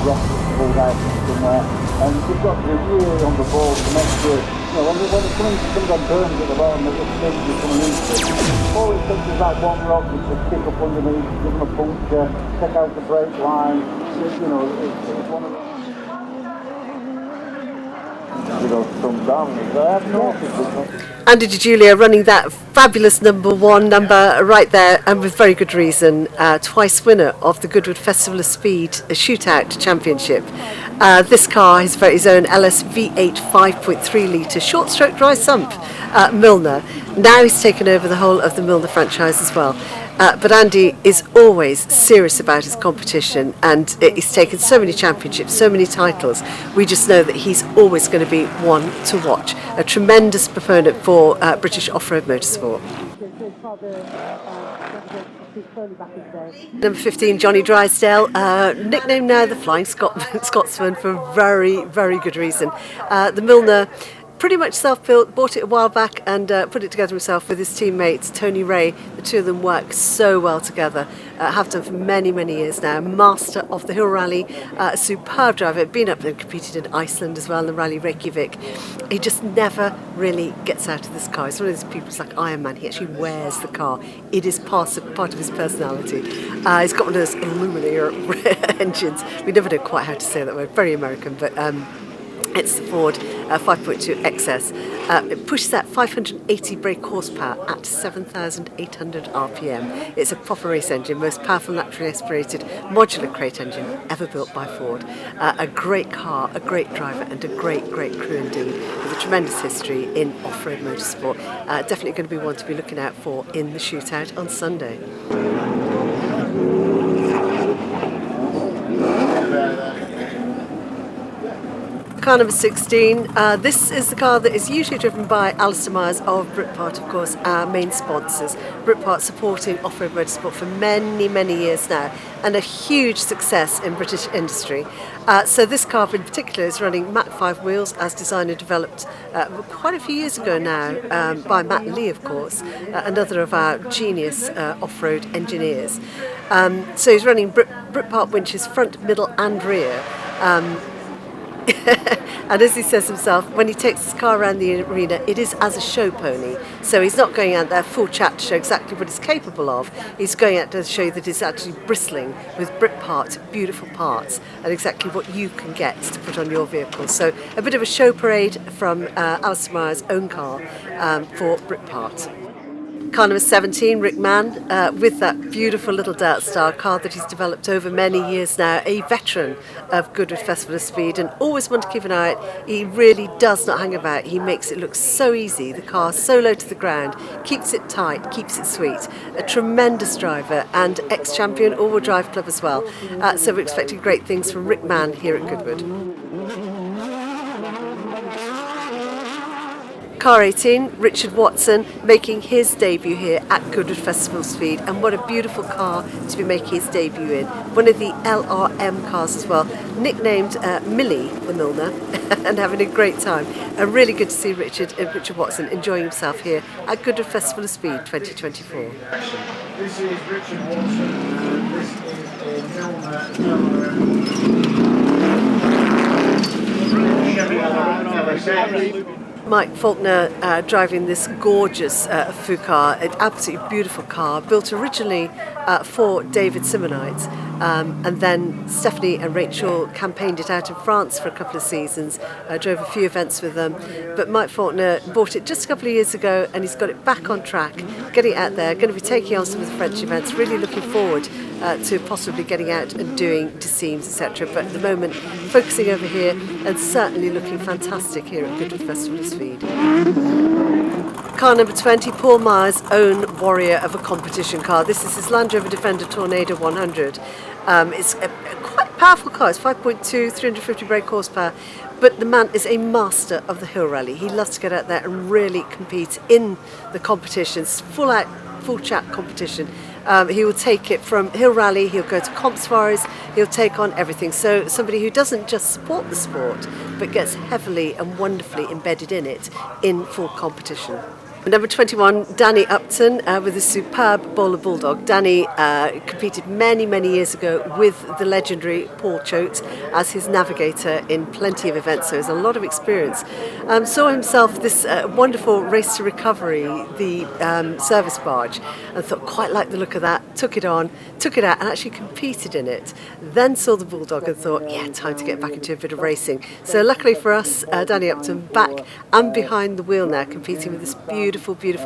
rock that's pulled out from somewhere. And you've got to be really on the ball to make sure, when it comes on turns at the bottom, the things are coming into it. All it takes is that one rock which just kick up underneath, give them a puncture, take out the brake line. It's one of those. Andy Di Giulio running that fabulous number right there, and with very good reason. Twice winner of the Goodwood Festival of Speed Shootout Championship. This car is his own LS V8 5.3 litre short stroke dry sump Milner. Now he's taken over the whole of the Milner franchise as well. But Andy is always serious about his competition, and he's taken so many championships, so many titles. We just know that he's always going to be one to watch. A tremendous proponent for British off-road motorsport. Number 15, Johnny Drysdale, nicknamed now the Flying Scotsman for very, very good reason. The Milner, pretty much self-built, bought it a while back and put it together himself with his teammates Tony Ray. The two of them work so well together, have done for many, many years now. Master of the Hill Rally, a superb driver, been up and competed in Iceland as well in the Rally Reykjavik. He just never really gets out of this car. He's one of those people who's like Iron Man. He actually wears the car. It is part of his personality. He's got one of those Luminaire engines. We never know quite how to say that word. Very American, but it's the Ford 5.2 XS. It pushes out 580 brake horsepower at 7,800 RPM. It's a proper race engine, most powerful naturally aspirated modular crate engine ever built by Ford. A great car, a great driver, and a great, great crew indeed, with a tremendous history in off-road motorsport. Definitely going to be one to be looking out for in the shootout on Sunday. Car number 16, this is the car that is usually driven by Alist Myers of Britpart, of course, our main sponsors. Britpart supporting off-road motorsport for many, many years now, and a huge success in British industry. So this car in particular is running Mach 5 wheels as designed and developed quite a few years ago now by Matt Lee, of course, another of our genius off-road engineers. So he's running Britpart winches front, middle and rear. And as he says himself, when he takes his car around the arena, it is as a show pony. So he's not going out there full chat to show exactly what he's capable of. He's going out to show that he's actually bristling with Britpart beautiful parts and exactly what you can get to put on your vehicle. So a bit of a show parade from Alist Myers' own car for Britpart. Car number 17, Rick Mann, with that beautiful little Dirt Star car that he's developed over many years now, a veteran of Goodwood Festival of Speed, and always one to keep an eye on. He really does not hang about. He makes it look so easy. The car so low to the ground, keeps it tight, keeps it sweet. A tremendous driver and ex-champion all-wheel drive club as well. So we're expecting great things from Rick Mann here at Goodwood. Car 18, Richard Watson, making his debut here at Goodwood Festival Speed, and what a beautiful car to be making his debut in. One of the LRM cars as well, nicknamed Millie the Milner, and having a great time. Really good to see Richard Watson enjoying himself here at Goodwood Festival of Speed 2024. This is Richard Watson, and this is Milner. Mike Faulkner driving this gorgeous Foo car, an absolutely beautiful car, built originally for David Simonite, and then Stephanie and Rachel campaigned it out in France for a couple of seasons, drove a few events with them, but Mike Faulkner bought it just a couple of years ago and he's got it back on track, getting it out there, going to be taking on some of the French events, really looking forward to possibly getting out and doing Decimes, etc. But at the moment, focusing over here and certainly looking fantastic here at Goodwood Festival of Speed. Car number 20, Paul Myers' own warrior of a competition car. This is his Land Rover Defender Tornado 100. It's a quite powerful car. It's 5.2, 350 brake horsepower. But the man is a master of the hill rally. He loves to get out there and really compete in the competitions, full chat competition. He will take it from hill rally, he'll go to comp safaris, he'll take on everything. So somebody who doesn't just support the sport, but gets heavily and wonderfully embedded in it in full competition. Number 21, Danny Upton with a superb bowler bulldog. Danny competed many years ago with the legendary Paul Choate as his navigator in plenty of events, so he has a lot of experience. Saw himself this wonderful race to recovery, the service barge, and thought quite liked the look of that, took it out and actually competed in it. Then saw the bulldog and thought, yeah, time to get back into a bit of racing. So luckily for us, Danny Upton back and behind the wheel now, competing with this beautiful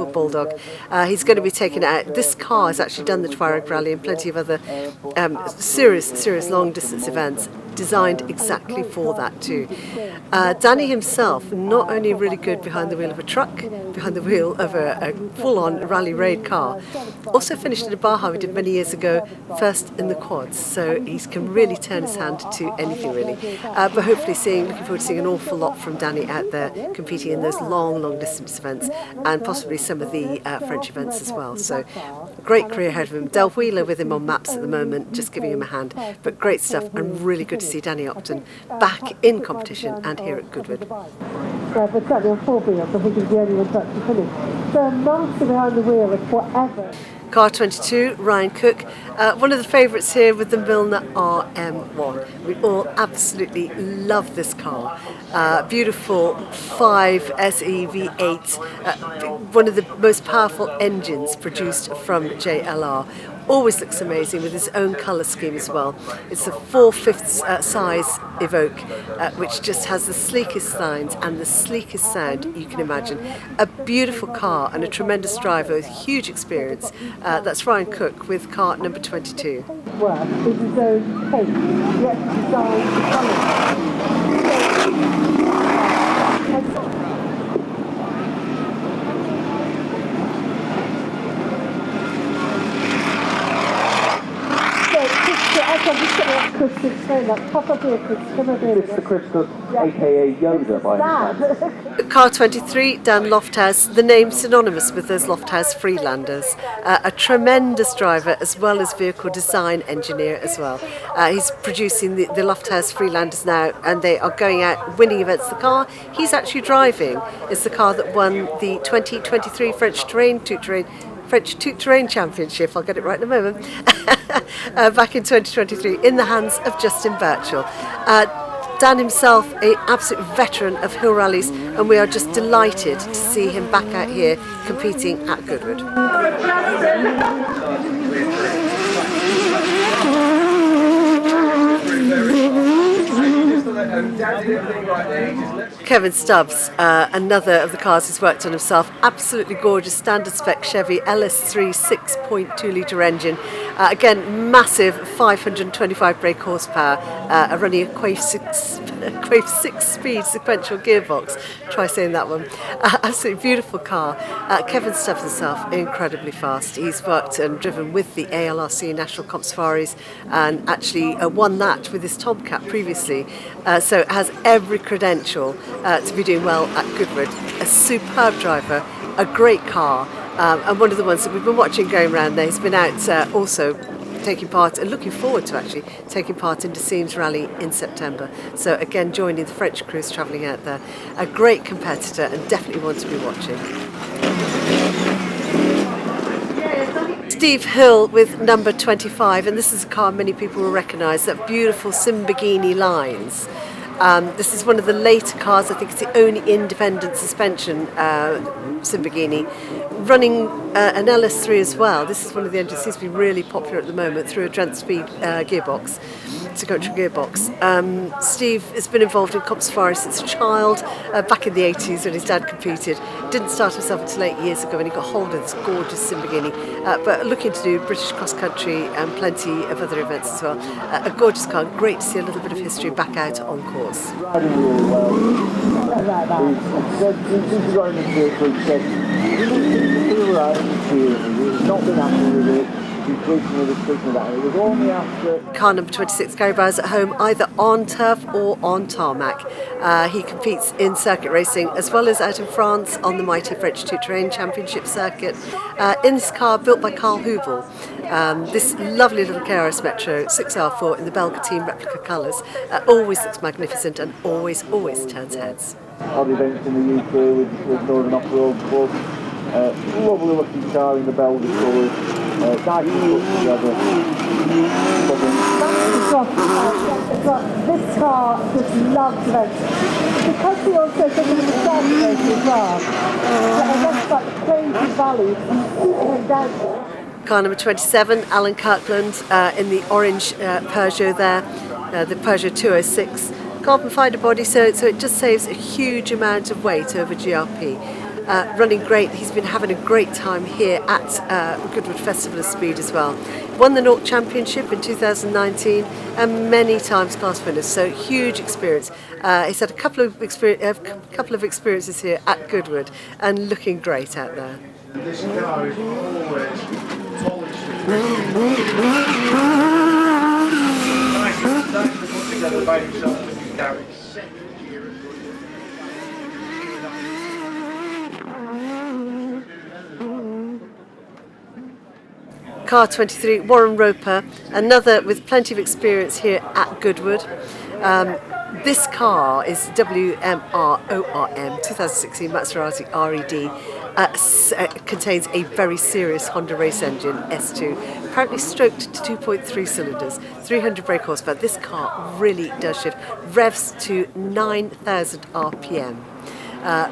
bulldog. He's going to be taking it out. This car has actually done the Tuareg Rally and plenty of other serious long distance events designed exactly for that too. Danny himself, not only really good behind the wheel of a truck, behind the wheel of a full-on rally raid car, also finished in a Baja we did many years ago, first in the quads, so he can really turn his hand to anything really. But hopefully looking forward to seeing an awful lot from Danny out there competing in those long distance events and possibly some of the French events as well. So great career ahead of him. Del Wheeler with him on maps at the moment, just giving him a hand, but great stuff and really good to see Danny Upton back in competition and here at Goodwood. But certainly on four wheels, I think he's the only one to actually finish. So master behind the wheel is whatever. Car 22, Ryan Cook. One of the favourites here with the Milner RM1. We all absolutely love this car. Beautiful 5 SE V8, one of the most powerful engines produced from JLR. Always looks amazing with his own colour scheme as well. It's a 4/5 size Evoque, which just has the sleekest lines and the sleekest sound you can imagine. A beautiful car and a tremendous driver with huge experience. That's Ryan Cook with car number 22. Work is his own taste. He has to design the colours. Mr. Crystal, aka Yoda by any chance. Car 23, Dan Lofthouse, the name synonymous with those Lofthouse Freelanders. A tremendous driver as well as vehicle design engineer as well. He's producing the Lofthouse Freelanders now and they are going out winning events. The car he's actually driving is the car that won the 2023 French Tout-Terrain Championship, I'll get it right in a moment, back in 2023 in the hands of Justin Birchall. Dan himself, an absolute veteran of hill rallies, and we are just delighted to see him back out here competing at Goodwood. Kevin Stubbs, another of the cars he's worked on himself, absolutely gorgeous standard spec Chevy LS3 6.2 litre engine, again massive 525 brake horsepower, running a Quaife 6-speed sequential gearbox, try saying that one, absolutely beautiful car. Kevin Stubbs himself, incredibly fast. He's worked and driven with the ALRC National Comp Safaris and actually won that with his Tomcat previously, so has every credential to be doing well at Goodwood. A superb driver, a great car, and one of the ones that we've been watching going around there. He's been out also taking part and looking forward to actually taking part in Decime's rally in September. So again, joining the French crews travelling out there. A great competitor and definitely one to be watching. Steve Hill with number 25, and this is a car many people will recognise, that beautiful Simberghini lines. This is one of the later cars. I think it's the only independent suspension Simberghini, running an LS3 as well. This is one of the engines that seems to be really popular at the moment through a Trans-Speed gearbox, sequential gearbox. Steve has been involved in Comp Safari since a child, back in the 80s when his dad competed. Didn't start himself until 8 years ago when he got hold of this gorgeous Simberghini, but looking to do British cross country and plenty of other events as well. A gorgeous car, great to see a little bit of history back out on course. Riding really well. Since he got in the vehicle, he said, he didn't feel right in the steering. He's not been happy with it. He's tweaking with it, tweaking with that. It was only after... Car number 26, Gary Bowers at home, either on turf or on tarmac. He competes in circuit racing as well as out in France on the mighty French Tout-Terrain Championship circuit. In this car built by Hubel. This lovely little KRS Metro 6R4 in the Belga team replica colours always looks magnificent and always turns heads. Odd events in the UK with Northern Off-Road Club. Lovely looking car in the Belgian colours. Nice and put together. This car just loves events. Because he also took him to the south version as well. Events like the Crazy Valley, and down there. Car number 27, Alan Kirkland in the orange Peugeot there, the Peugeot 206. Carbon fibre body, so it just saves a huge amount of weight over GRP. Running great. He's been having a great time here at Goodwood Festival of Speed as well. Won the Naught Championship in 2019 and many times class winners, so huge experience. He's had a couple of experiences here at Goodwood and looking great out there. This car is always polished. Nice to put together by himself. Car 23, Warren Roper, another with plenty of experience here at Goodwood. This car is WMR-ORM 2016 Maserati RED. Contains a very serious Honda race engine, S2, apparently stroked to 2.3 cylinders, 300 brake horsepower. This car really does shift, revs to 9,000 RPM.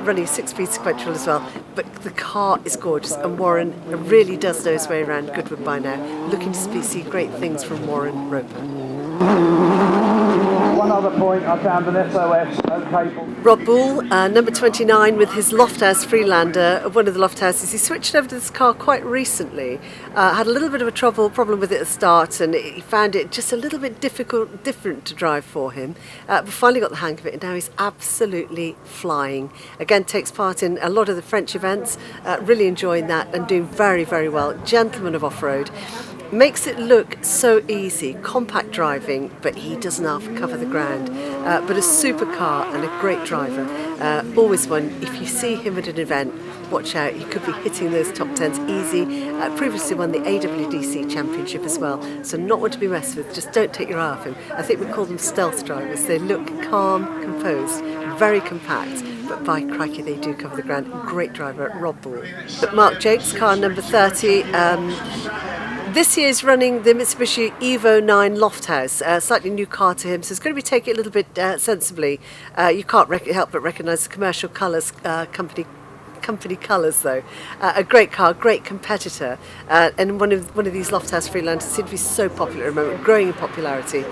Running 6-speed sequential as well, but the car is gorgeous, and Warren really does know his way around Goodwood by now. Looking to see great things from Warren Roper. One other point, I found an SOS, okay. Rob Bull, number 29, with his Lofthouse Freelander, one of the Lofthouses. He switched over to this car quite recently, had a little bit of a problem with it at the start, and he found it just a little bit different to drive for him. But finally got the hang of it, and now he's absolutely flying. Again, takes part in a lot of the French events, really enjoying that and doing very, very well. Gentleman of off-road. Makes it look so easy, compact driving, but he doesn't half cover the ground. But a super car and a great driver. Always one, if you see him at an event, watch out, he could be hitting those top tens easy. Previously won the AWDC Championship as well, so not one to be messed with, just don't take your eye off him. I think we call them stealth drivers. They look calm, composed, very compact, but by crikey they do cover the ground. Great driver, Rob Bull. But Mark Jakes, car number 30, this year is running the Mitsubishi Evo 9 Lofthouse, a slightly new car to him, so it's going to be taking it a little bit sensibly. You can't help but recognise the commercial colours, company colours though. A great car, great competitor, and one of these Lofthouse Freelanders seem to be so popular at the moment, growing in popularity.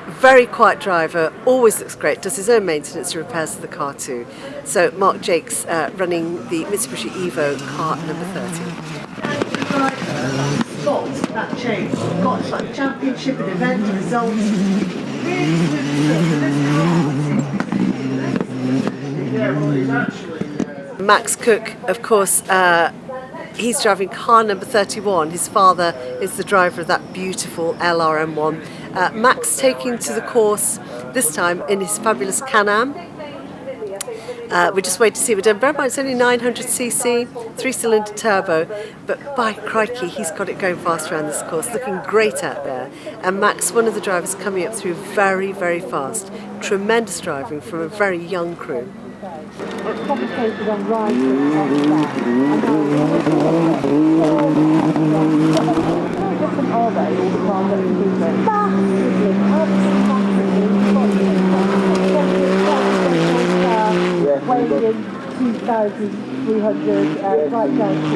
Very quiet driver, always looks great, does his own maintenance and repairs of the car too. So Mark Jakes running the Mitsubishi Evo car number 30. Spot that change. Got like championship and event results. Max Cook, of course, he's driving car number 31. His father is the driver of that beautiful LRM1. Max taking to the course this time in his fabulous Can-Am. We're just waiting to see what we're done. Bear in mind, it's only 900cc, 3-cylinder turbo, but by crikey, he's got it going fast around this course, looking great out there. And Max, one of the drivers, coming up through very, very fast. Tremendous driving from a very young crew. It's complicated on riding different are they, all the cars that you do there? Weighing in 2,300, right down to...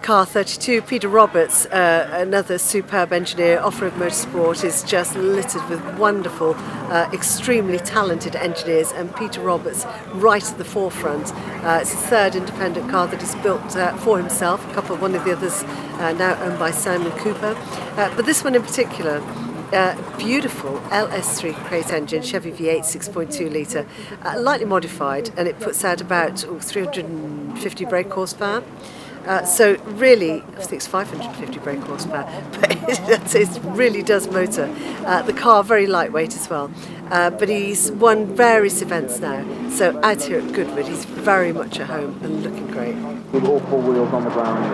Car 32, Peter Roberts, another superb engineer, off-road motorsport, is just littered with wonderful, extremely talented engineers, and Peter Roberts right at the forefront. It's the third independent car that he's built for himself. One of the others now owned by Simon Cooper. But this one in particular, beautiful LS3 crate engine, Chevy V8 6.2 litre, lightly modified, and it puts out about 350 brake horsepower. So really, I think it's 550 brake horsepower, but it really does motor. The car very lightweight as well, but he's won various events now. So out here at Goodwood, he's very much at home and looking great. With all four wheels on the ground, it's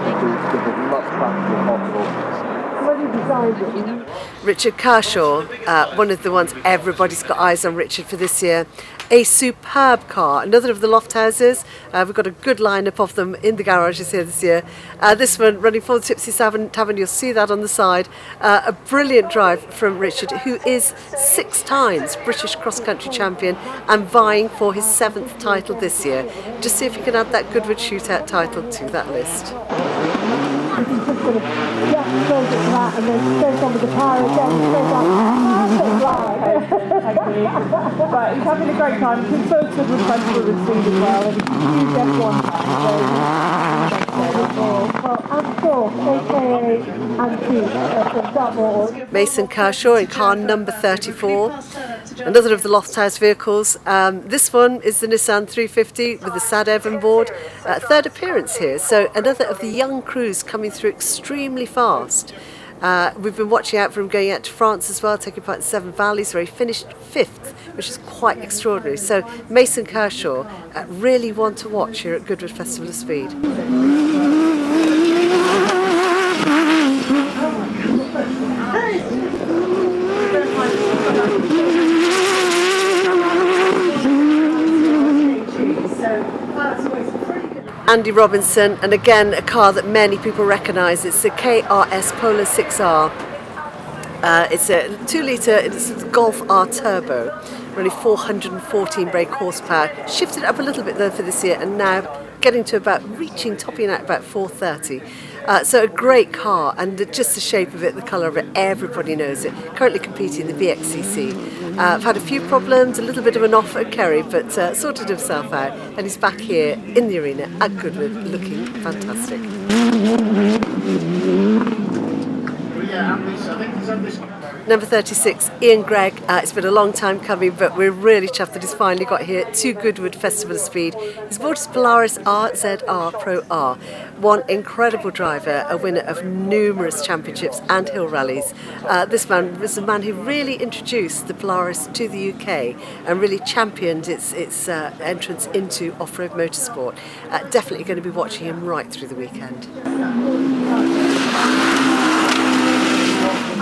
as much practice as possible. when he designed it, Richard Kershaw, one of the ones everybody's got eyes on Richard for this year. A superb car, another of the Lofthouses. We've got a good lineup of them in the garages here this year. This one running for the Tipsy Tavern, you'll see that on the side. A brilliant drive from Richard, who is 6 times British cross-country champion and vying for his 7th title this year. Just see if you can add that Goodwood shootout title to that list. he's just going to just throws it to that and then straight on with the power again, straight on. But he's having a great time. He's so good with Festival of Speed as well, and he's a huge F1 fan. Well, I'm sure, aka Auntie from Dartmoor. Mason Kershaw in car number 34. Another of the Lofthouse vehicles. This one is the Nissan 350 with the Sadev on board. 3rd appearance here, so another of the young crews coming through extremely fast. We've been watching out for him going out to France as well, taking part in 7 Valleys, where he finished 5th, which is quite extraordinary. So Mason Kershaw, really one to watch here at Goodwood Festival of Speed. Andy Robinson, and again a car that many people recognise. It's the KRS Polo 6R. It's a 2-litre, it's a Golf R Turbo, only 414 brake horsepower. Shifted up a little bit though for this year, and now getting to about topping out about 430. So a great car, and just the shape of it, the colour of it, everybody knows it. Currently competing in the BXCC. I've had a few problems, a little bit of an off at Kerry, but sorted himself out, and he's back here in the arena at Goodwood, looking fantastic. Number 36, Ian Gregg. It's been a long time coming, but we're really chuffed that he's finally got here to Goodwood Festival of Speed. He's bought his Polaris RZR Pro R. One incredible driver, a winner of numerous championships and hill rallies. This man was the man who really introduced the Polaris to the UK and really championed its entrance into off-road motorsport. Definitely going to be watching him right through the weekend.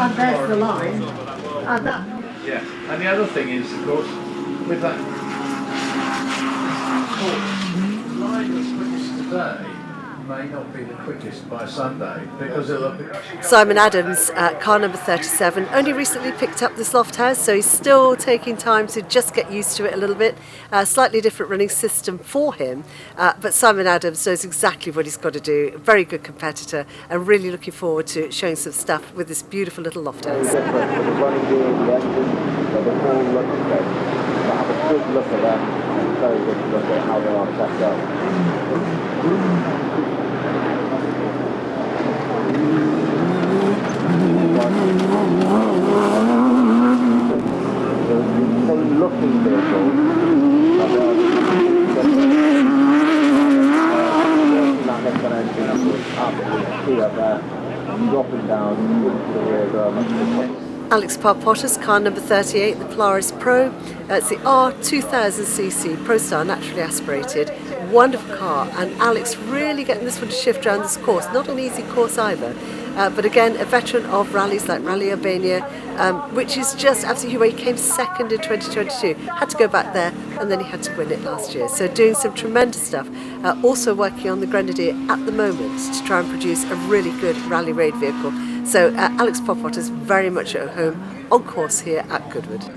And there's the line. And that. Yeah, and the other thing is, of course, with that line that's quickest today may not be the quickest by Sunday because it'll be... Simon Adams, car number 37, only recently picked up this Lofthouse, so he's still taking time to just get used to it a little bit. Slightly different running system for him, but Simon Adams knows exactly what he's got to do. A very good competitor, and really looking forward to showing some stuff with this beautiful little Lofthouse. The running gear, the engine, so the whole look at them. So have a good look at them, and very good look at how they are set up. The same looking vehicle, but that next engine up here, there, dropping down into the rear door. Alex Potter's car number 38, the Polaris Pro. It's the R2000cc ProStar naturally aspirated. Wonderful car, and Alex really getting this one to shift around this course. Not an easy course either, but again a veteran of rallies like Rally Albania, which is just absolutely where he came second in 2022. Had to go back there, and then he had to win it last year. So doing some tremendous stuff. Also working on the Grenadier at the moment to try and produce a really good rally raid vehicle. So Alex Potter's very much at home on course here at Goodwood.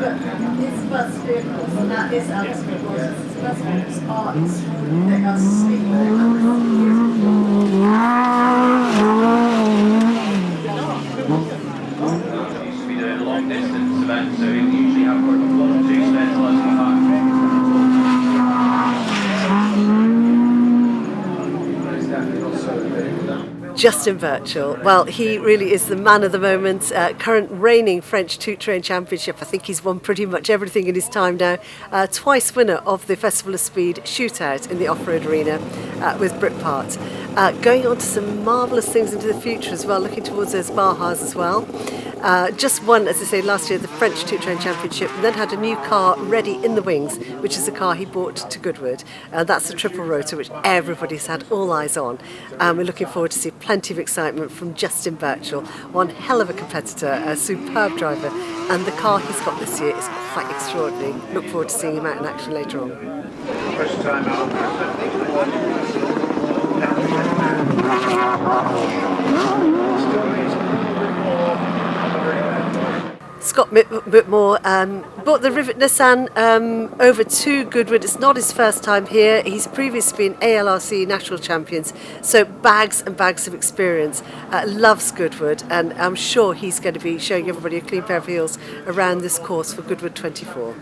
His first vehicles, and that is Alex Myers. His first vehicles are they are speed. Used to be doing long distance events, so you usually have one or two spare close behind. Justin Birchall, well, he really is the man of the moment, current reigning French two-train championship. I think he's won pretty much everything in his time now. Twice winner of the Festival of Speed shootout in the off-road arena with Britpart. Going on to some marvellous things into the future as well, looking towards those Bahas as well. Just won, as I say, last year the French two-train championship, and then had a new car ready in the wings, which is a car he bought to Goodwood. That's a triple rotor, which everybody's had all eyes on. We're looking forward to see plenty of excitement from Justin Birchall, one hell of a competitor, a superb driver, and the car he's got this year is quite extraordinary. Look forward to seeing him out in action later on. First time out. Scott Bmore brought the Rivet Nissan over to Goodwood. It's not his first time here. He's previously been ALRC national champions, so bags and bags of experience. Loves Goodwood, and I'm sure he's going to be showing everybody a clean pair of heels around this course for Goodwood 24.